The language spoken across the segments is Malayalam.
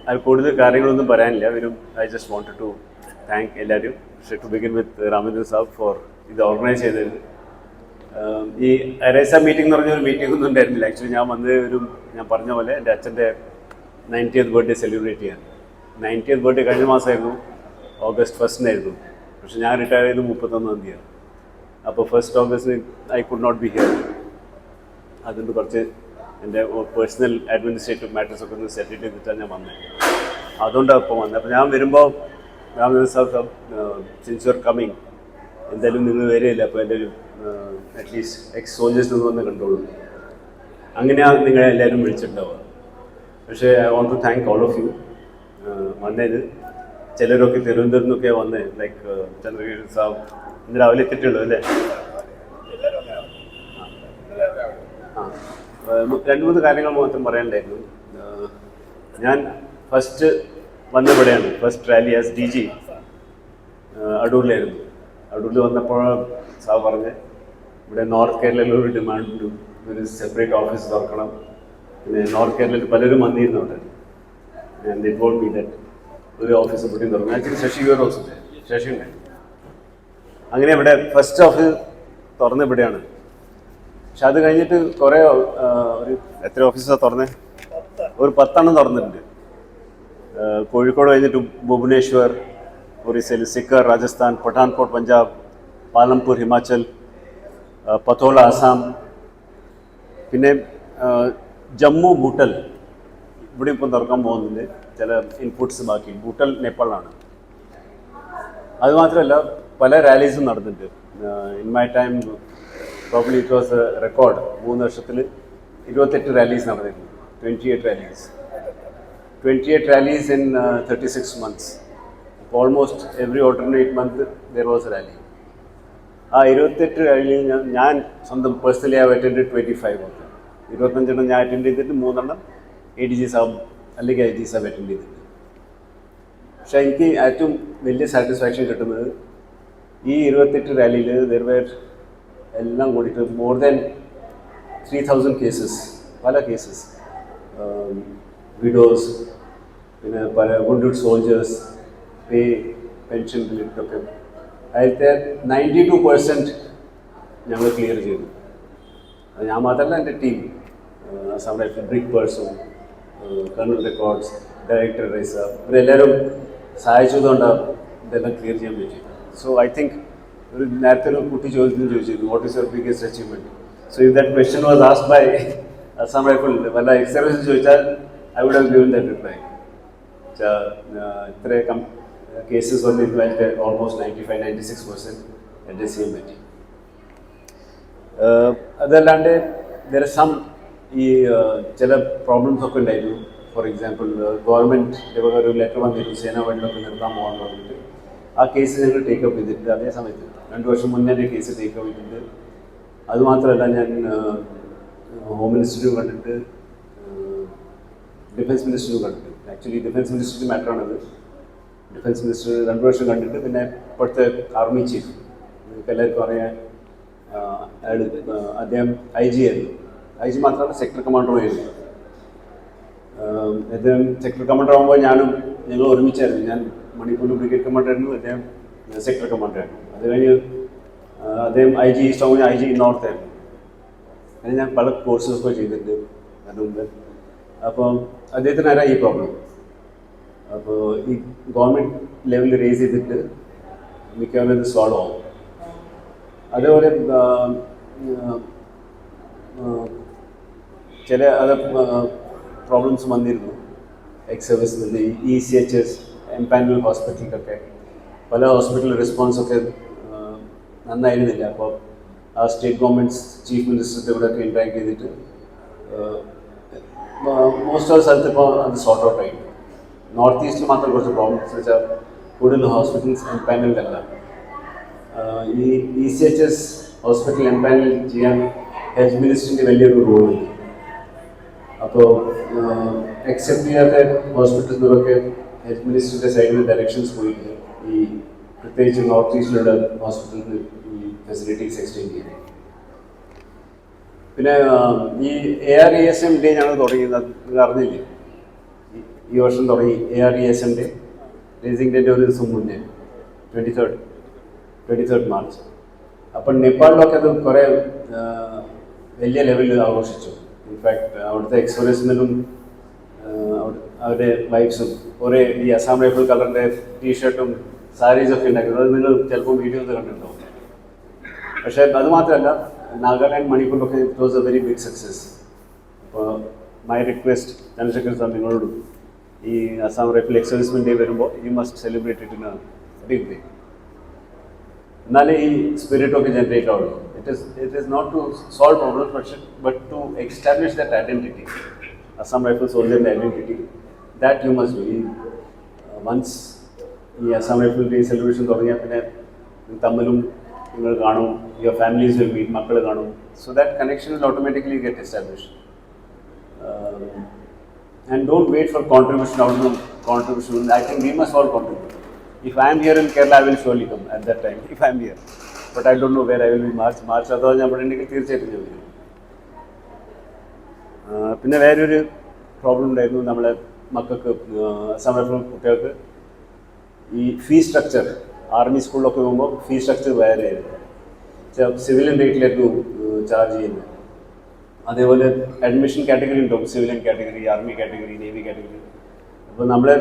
അത് കൂടുതൽ കാര്യങ്ങളൊന്നും പറയാനില്ല. I just wanted to thank എല്ലാവരും. To begin with Ramendran saab for ഇത് ഓർഗനൈസ് ചെയ്തത്. ഈ അരേസ മീറ്റിംഗ് എന്ന് പറഞ്ഞൊരു മീറ്റിംഗ് ഒന്നും ഉണ്ടായിരുന്നില്ല. ആക്ച്വലി ഞാൻ പറഞ്ഞ പോലെ എൻ്റെ അച്ഛൻ്റെ 90th ബർത്ത്ഡേ സെലിബ്രേറ്റ് ചെയ്യാൻ. 90th ബർത്ത്ഡേ കഴിഞ്ഞ മാസമായിരുന്നു, August 1 പക്ഷെ ഞാൻ റിട്ടയർ ചെയ്ത് 31 തീയതിയാണ്. അപ്പോൾ 1 August I could not be here. അതുകൊണ്ട് കുറച്ച് എൻ്റെ പേഴ്സണൽ അഡ്മിനിസ്ട്രേറ്റീവ് മാറ്റേഴ്സ് ഒക്കെ ഒന്ന് സെറ്റിൽ ചെയ്തിട്ടാണ് ഞാൻ വന്നത്. അതുകൊണ്ടാണ് ഇപ്പോൾ വന്നത്. അപ്പോൾ ഞാൻ വരുമ്പോൾ Ramendran sir since you are coming, എന്തായാലും നിങ്ങൾ വരികയില്ല, അപ്പോൾ എൻ്റെ ഒരു അറ്റ്ലീസ്റ്റ് എക്സ് സോൾജേഴ്സ് നിന്ന് വന്ന് കണ്ടോളൂ. അങ്ങനെയാണ് നിങ്ങളെ എല്ലാവരും വിളിച്ചിട്ടുണ്ടാവുക. പക്ഷേ I want to thank all of you വന്നതിന്. ചിലരൊക്കെ തിരുവനന്തപുരത്ത് നിന്നൊക്കെ വന്നേ, ലൈക്ക് ചന്ദ്രകേശൻ സാബ് ഇന്ന് രാവിലെ എത്തിയിട്ടുള്ളൂ അല്ലേ? ആ 2-3 കാര്യങ്ങൾ മാത്രം പറയാനുണ്ടായിരുന്നു. ഞാൻ ഫസ്റ്റ് വന്നവിടെയാണ്, ഫസ്റ്റ് റാലി ആസ് DG അടൂരിലായിരുന്നു. അടൂരിൽ വന്നപ്പോൾ സാബ് പറഞ്ഞ് ഇവിടെ നോർത്ത് കേരളയിൽ ഒരു ഡിമാൻഡ്, ഒരു സെപ്പറേറ്റ് ഓഫീസ് തുറക്കണം. പിന്നെ നോർത്ത് കേരളയിൽ പലരും വന്നിരുന്നു അവിടെ. ഇൻവോൾവ് ചെയ്തിട്ട് ഒരു ഓഫീസ് ഇവിടെ തുറന്നു. ആക്ച്വലി ശശി ഓഫീസ് ശശി ഉണ്ടായി. അങ്ങനെ ഇവിടെ ഫസ്റ്റ് ഓഫീസ് തുറന്ന് ഇവിടെയാണ്. പക്ഷെ അത് കഴിഞ്ഞിട്ട് കുറേ ഒരു എത്ര ഓഫീസാണ് തുറന്നത്? ഒരു 10 തുറന്നിട്ടുണ്ട്. കോഴിക്കോട് കഴിഞ്ഞിട്ട് ഭുവനേശ്വർ, ഒറീസയിൽ സിക്കർ രാജസ്ഥാൻ, പഠാൻകോട്ട് പഞ്ചാബ്, പാലംപൂർ ഹിമാചൽ, പത്തോള ആസാം, പിന്നെ ജമ്മു ബൂട്ടൽ ഇവിടെ ഇപ്പം തുറക്കാൻ പോകുന്നുണ്ട്. ചില ഇൻപുട്സ് ബാക്കി. ബൂട്ടൽ നേപ്പാളിലാണ്. അതുമാത്രമല്ല പല റാലീസും നടന്നിട്ടുണ്ട്. In my time probably it was A record. 3 വർഷത്തിൽ 28 റാലീസ് നടന്നിരുന്നു. 28 rallies in 36 months. Almost every alternate month there was A rally. ആ 28 റാലിയിൽ ഞാൻ സ്വന്തം പേഴ്സണലി ഹാവ് അറ്റൻഡ് 25 ഒക്കെ. 25 ഞാൻ അറ്റൻഡ് ചെയ്തിട്ട് 3 ADG സാബ് അല്ലെങ്കിൽ IG സാബ് അറ്റൻഡ് ചെയ്തിട്ടുണ്ട്. പക്ഷേ എനിക്ക് ഏറ്റവും വലിയ സാറ്റിസ്ഫാക്ഷൻ കിട്ടുന്നത് ഈ 28 റാലിയിൽ എല്ലാം കൂടിയിട്ട് മോർ ദാൻ 3000 കേസസ്, പല കേസസ്, വിഡോസ്, പിന്നെ പല വുണ്ടഡ് സോൾജേഴ്സ്, പേ പെൻഷൻ റിലേറ്റഡൊക്കെ അതിലത്തെ 92% ഞങ്ങൾ ക്ലിയർ ചെയ്തു. അത് ഞാൻ മാത്രമല്ല, എൻ്റെ ടീം, നമ്മുടെ ബ്രിക് പേഴ്സും, കർണൽ റെക്കോർഡ്സ്, ഡയറക്ടർ റൈസ, ഇവരെല്ലാവരും സഹായിച്ചതുകൊണ്ടാണ് ഇതെല്ലാം ക്ലിയർ ചെയ്യാൻ പറ്റി. സോ ഐ തിങ്ക് ഒരു നേരത്തെ ഒരു കുട്ടി ചോദിച്ചിരുന്നു what is your biggest achievement. So if that question was asked by Assam rifle, വല്ല എക്സ് ചോദിച്ചാൽ I would have given that reply. ഇത്ര കേസസ് വന്നിരുന്നു, അതിൻ്റെ ഓൾമോസ്റ്റ് 95-96% അഡ്രസ് ചെയ്യാൻ പറ്റി. അതല്ലാണ്ട് ദർ ആർ സം ഈ ചില പ്രോബ്ലംസ് ഒക്കെ ഉണ്ടായിരുന്നു. ഫോർ എക്സാമ്പിൾ ഗവൺമെൻറ് ഒരു ലെറ്റർ വന്നിരുന്നു സേനാ വണ്ടിലൊക്കെ നിർത്താൻ പോകാമെന്ന് പറഞ്ഞിട്ട്. ആ കേസ് ഞങ്ങൾ ടേക്കപ്പ് ചെയ്തിട്ടുണ്ട്. അതേ സമയത്ത് 2 വർഷം മുന്നേ എൻ്റെ കേസ് ടേക്കപ്പ് ചെയ്തിട്ടുണ്ട്. അതുമാത്രമല്ല, ഞാൻ ഹോം മിനിസ്റ്ററും കണ്ടിട്ട് ഡിഫൻസ് മിനിസ്റ്ററും കണ്ടിട്ട്. ആക്ച്വലി ഡിഫൻസ് മിനിസ്റ്റർ മാറ്ററാണത്. ഡിഫൻസ് മിനിസ്റ്റർ 2 വർഷം കണ്ടിട്ട്, പിന്നെ ഇപ്പോഴത്തെ ആർമി ചീഫ്, നിങ്ങൾക്ക് എല്ലാവർക്കും അറിയാൻ, അദ്ദേഹം IG ആയിരുന്നു. IG മാത്രമല്ല, സെക്ടർ കമാൻഡറുമായിരുന്നു. അദ്ദേഹം സെക്ടർ കമാൻഡർ ആകുമ്പോൾ ഞങ്ങൾ ഒരുമിച്ചായിരുന്നു. ഞാൻ മണിപ്പൂർ ബ്രിഗേഡ് കമാൻഡറായിരുന്നു, അദ്ദേഹം സെക്ടർ കമാൻഡറായിരുന്നു. അത് കഴിഞ്ഞ് അദ്ദേഹം IG ഈസ്റ്റ് ആകുമ്പോൾ IG നോർത്ത് ആയിരുന്നു. അങ്ങനെ ഞാൻ പല കോഴ്സസൊക്കെ ചെയ്തിട്ടുണ്ട് അതിന് മുമ്പ്. അപ്പോൾ അദ്ദേഹത്തിന് ആരാ ഈ പ്രോബ്ലം. അപ്പോൾ ഈ ഗവൺമെൻറ് ലെവലിൽ റേസ് ചെയ്തിട്ട് മിക്കവാറും ഇത് സോൾവ് ആവും. അതേപോലെ ചില പ്രോബ്ലംസ് വന്നിരുന്നു എക്സ് സർവീസിൽ നിന്ന്. ECHS, എംപാനൽ ഹോസ്പിറ്റലിലൊക്കെ പല ഹോസ്പിറ്റൽ റെസ്പോൺസൊക്കെ നന്നായിരുന്നില്ല. അപ്പോൾ ആ സ്റ്റേറ്റ് ഗവൺമെൻറ്റ്സ് ചീഫ് മിനിസ്റ്ററിൻ്റെ കൂടെയൊക്കെ ഇൻട്രാക്ട് ചെയ്തിട്ട് മോസ്റ്റ് ഓഫ് സ്ഥലത്ത് ഇപ്പോൾ അത് സോർട്ട് ഔട്ട് ആയിട്ട്. നോർത്ത് ഈസ്റ്റിൽ മാത്രം കുറച്ച് പ്രോബ്ലംസ് വെച്ചാൽ കൂടുതൽ ഹോസ്പിറ്റൽസ് എംപാനൽഡല്ല. ഈ ECHS ഹോസ്പിറ്റൽ എംപാനൽ ചെയ്യാൻ ഹെൽത്ത് മിനിസ്റ്ററിൻ്റെ വലിയൊരു റോളുണ്ട്. അപ്പോൾ അക്സെപ്റ്റ് ചെയ്യാത്ത ഹോസ്പിറ്റൽസിലൊക്കെ ഹെൽത്ത് മിനിസ്റ്ററിൻ്റെ സൈഡിൽ നിന്ന് ഡയറക്ഷൻസ് പോയിട്ട് ഈ പ്രത്യേകിച്ച് നോർത്ത് ഈസ്റ്റിലുള്ള ഹോസ്പിറ്റലിൽ ഈ ഫെസിലിറ്റീസ് എക്സ്റ്റെൻഡ് ചെയ്യും. പിന്നെ ഈ ARESM ഡേ ഞങ്ങൾ തുടങ്ങിയത് നിങ്ങൾ അറിഞ്ഞില്ലേ? ഈ വർഷം തുടങ്ങി ARESൻ്റെ റേസിംഗ് ഡേറ്റ് ഒരു ദിവസം മുന്നേ 23rd മാർച്ച്. അപ്പം നേപ്പാളിലൊക്കെ അത് കുറേ വലിയ ലെവലിൽ ആഘോഷിച്ചു. ഇൻഫാക്ട് അവിടുത്തെ എക്സ്പ്രസ്മെനും അവരുടെ വൈഫ്സും കുറേ ഈ അസാം റൈഫിൾ കളറിൻ്റെ ടീഷർട്ടും സാരീസൊക്കെ ഉണ്ടാക്കുന്നത് അത് നിങ്ങൾ ചിലപ്പോൾ വീഡിയോസ് കണ്ടിട്ടുണ്ടാവും. പക്ഷേ അത് മാത്രമല്ല, നാഗാലാൻഡ് മണിപ്പൂരിലൊക്കെ it was a very big success. അപ്പോൾ മൈ റിക്വസ്റ്റ് ചന്ദ്രശേഖർ സാർ നിങ്ങളോടും ഈ അസാം റൈഫിൾ എക്സ്പ്രസ്മെൻ ഡേ വരുമ്പോൾ you must celebrate it in a big way. എന്നാലേ ഈ സ്പിരിറ്റൊക്കെ ജനറേറ്റ് ആവുള്ളൂ. It is not to solve problems but to establish that identity, Assam rifle സോൾജറിൻ്റെ identity. That you must do. ഈ വൺസ് ഈ അസാം റൈഫിൾ ഡേ സെലിബ്രേഷൻ തുടങ്ങിയാൽ പിന്നെ തമ്മിലും നിങ്ങൾ കാണും, യുവർ ഫാമിലീസ് വിൽ മീറ്റ്, മക്കൾ കാണും. So that connection will automatically get established. And don't wait for contribution. I think we must all contribute. If I am here in Kerala, I will surely come at that time, if I am here. But I don't know where I will be. March അഥവാ ഞാൻ ഇവിടെ ഉണ്ടെങ്കിൽ തീർച്ചയായിട്ടും ഞാൻ വരും. പിന്നെ വേറൊരു പ്രോബ്ലം ഉണ്ടായിരുന്നു നമ്മളെ മക്കൾക്ക്, അസാം റൈഫിൾ കുട്ടികൾക്ക്. ഈ ഫീസ് സ്ട്രക്ചർ, ആർമി സ്കൂളിലൊക്കെ പോകുമ്പോൾ ഫീസ് സ്ട്രക്ചർ വേറെ ആയിരുന്നു. സിവിലിയൻ റേറ്റിലായിരുന്നു ചാർജ് ചെയ്യുന്നത്. അതേപോലെ അഡ്മിഷൻ കാറ്റഗറി ഉണ്ടാവും, civilian category, army category, navy category. അപ്പോൾ നമ്മളെ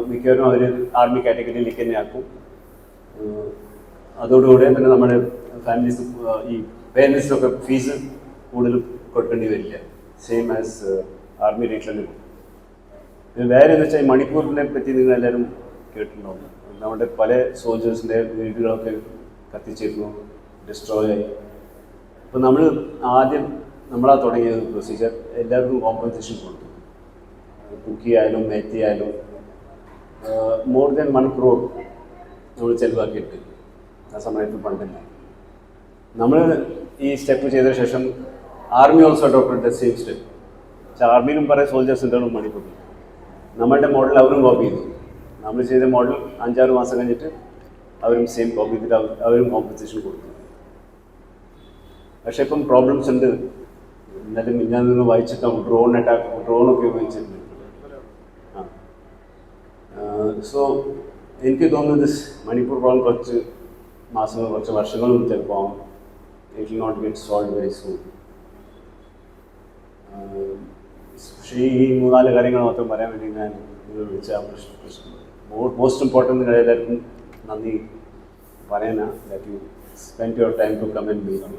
മിക്കവരും അവർ ആർമി കാറ്റഗറിയിലേക്ക് തന്നെ ആക്കും. അതോടുകൂടെ പിന്നെ നമ്മുടെ ഫാമിലീസ്, ഈ പേരൻസിനൊക്കെ ഫീസ് കൂടുതൽ കൊടുക്കേണ്ടി വരില്ല, സെയിം ആസ് ആർമി റേറ്റിൽ തന്നെ പോകും. വേറെ എന്ന് വെച്ചാൽ മണിപ്പൂരിനെ പറ്റി നിങ്ങൾ എല്ലാവരും കേട്ടിട്ടുണ്ടാവും. നമ്മുടെ പല സോൾജേഴ്സിൻ്റെ വീടുകളൊക്കെ കത്തിച്ചിരുന്നു, ഡിസ്ട്രോയ് ആയി. അപ്പോൾ നമ്മൾ ആദ്യം നമ്മളാ തുടങ്ങിയ പ്രൊസീജിയർ എല്ലാവർക്കും കോമ്പൻസേഷൻ കൊടുത്തു. കുക്കി ആയാലും മേത്തി ആയാലും മോർ ദാൻ 1 crore നമ്മൾ ചെലവാക്കിയിട്ട് ആ സമയത്ത് പണ്ടില്ല. നമ്മൾ ഈ സ്റ്റെപ്പ് ചെയ്ത ശേഷം army also adopted the same step. പക്ഷേ ആർമിയിലും കുറേ സോൾജേഴ്സ് ഉണ്ടാവും മണിപ്പൂരിൽ. നമ്മളുടെ മോഡൽ അവരും കോപ്പി ചെയ്തു. നമ്മൾ ചെയ്ത മോഡൽ 5-6 മാസം കഴിഞ്ഞിട്ട് അവരും സെയിം കോപ്പി ചെയ്തിട്ട് അവരും കോമ്പൻസേഷൻ കൊടുത്തു. പക്ഷേ ഇപ്പം പ്രോബ്ലംസ് ഉണ്ട്. എന്നാലും ഞാൻ നിന്ന് വായിച്ചിട്ടാവും ഡ്രോണൊക്കെ ഉപയോഗിച്ചിട്ടുണ്ട്. സോ എനിക്ക് തോന്നുന്നത് മണിപ്പൂർ പ്രോബ്ലം കുറച്ച് മാസങ്ങൾ, കുറച്ച് വർഷങ്ങളും ചിലപ്പോൾ it will not get solve very soon. പക്ഷേ ഈ 3-4 കാര്യങ്ങൾ മാത്രം പറയാൻ വേണ്ടി ഞാൻ നിങ്ങൾ വിളിച്ച പ്രശ്നം. മോസ്റ്റ് ഇമ്പോർട്ടൻറ്റ് നിങ്ങൾ എല്ലാവർക്കും നന്ദി പറയാനാണ്. That you spend your time to come and meet.